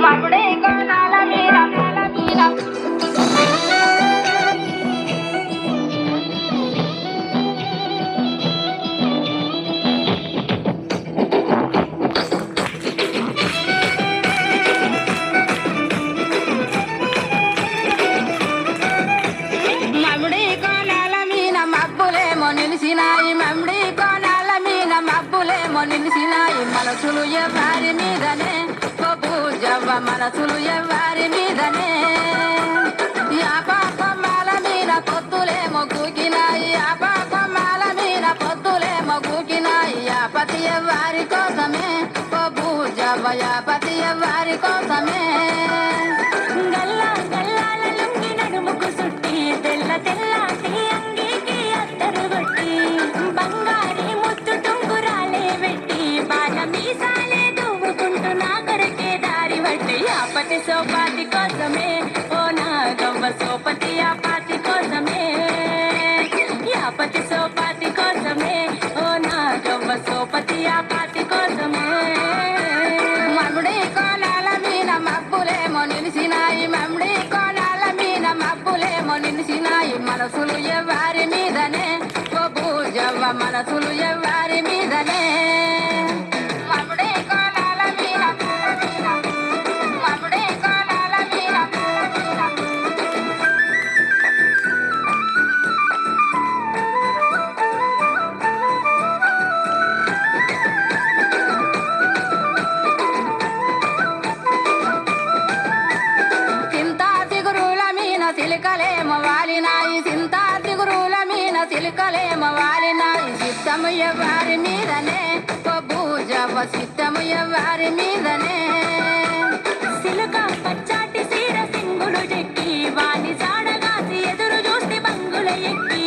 మముడే కోనాల మీర నేల మీర మముడే కోనాల మీన మబ్బులేమో నిలిసినాయి మముడే కోనాల మీన మబ్బులేమో నిలిసినాయి మనసులు ఎవరి మీదనే పూజవ్వ మనసులు ఎవరి మీదనే యాపకొమ్మల మీద పొద్దులేమో కూకినాయి యాపకొమ్మల మీద పొద్దులేమో కూకినాయి యాపతి ఎవరి కోసమే పూజవ్వ యాపతి ఎవరి కోసమే గల్లా గల్లాల లుంగి నడుముకు సుట్టి తెల్ల తెల్లాటి అంగీకి అత్తరు కొట్టి బంగారి ముత్తు టుంగురాలే పెట్టి బాల మీసాలే దువ్వుకుంటూ నా కొరకే దారి పట్టి యాపతి సోపాతి కోసమే ఓ నా గవ్వ సోపతి యాపాతి కోసమే యాపతి సోపాతి కోసమే ఓ నా గవ్వ సోపతి యాపాతి కోసమే మముడి కోనాల మీద మబ్బులేమో నిలిసినాయి మముడి కోనాల మీద మబ్బులేమో నిలిసినాయి మనసులు ఎవరి మీదనే ఓ పూజవ్వ మనసులు ఎవరి మీదనే మముడి కోనాల మీద మముడి కోనాల మీద చింతా చిగురుల మీన చిలుకలేమో వాలినాయి చింతా చిగురుల మీన చిలుకలేమో వాలినాయి చిత్తము ఎవరి మీదనే ఓ పూజవ్వ చిత్తము ఎవరి మీదనే సిలుక పచ్చాటి సీర సింగులు చెక్కి వాని సాడగాసి ఎదురు చూస్తే బంగుల ఎక్కి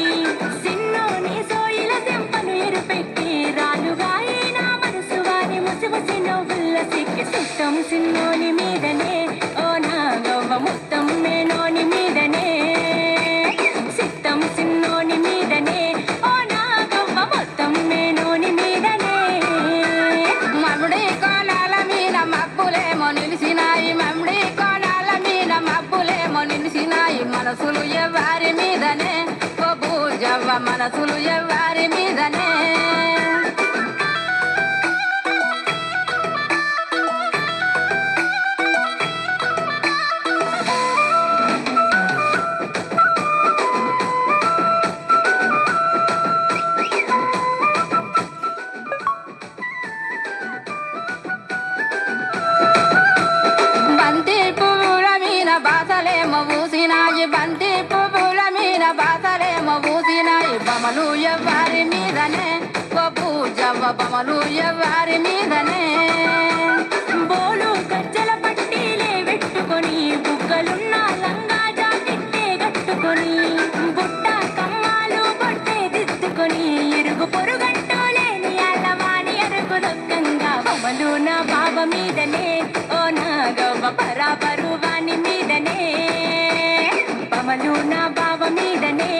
సిన్నోని సోయిల సెంపను ఎరుపెక్కి రాలుగా నా మనసు వాని ముసిముసి నవ్వుల సిక్కి సుట్టం సిన్నోని మీదనే ఓ నా గవ్వ మొత్తం మేనోని మీదనే సిట్టం సిన్నోని మీదనే ఓ నా గవ్వ మొత్తం మేనోని మీదనే మముడి కోనాల మీద మబ్బులేమో నిలిసినాయి మముడి కోనాల మీద మబ్బులేమో నిలిసినాయి మనసులు ఎవరి మీదనే ఓ పూజవ్వ మనసులు ఎవరి మీదనే బంతి పువ్వుల మీద బాసలేమో ఊసినాయి బంతి పువ్వుల మీద బాసలేమో ఊసినాయి బమలు ఎవరి మీదనే ఓ పూజవ్వ బమలు ఎవరి మీదనే బోలు గజ్జల పట్టీలే పెట్టుకొని బుగ్గలున్న లంగా జాకెట్టే కట్టుకొని బుట్ట కమ్మాలు బొట్టే దిద్దుకొని ఇరుగు పొరుగంటూ లేని అల్లవాని అరుగు దొక్కంగా బొమ్మలు నా బావ మీదనే ఓ నా గవ్వ పరాపరు వాని మీదనే బొమ్మలు నా బావ మీదనే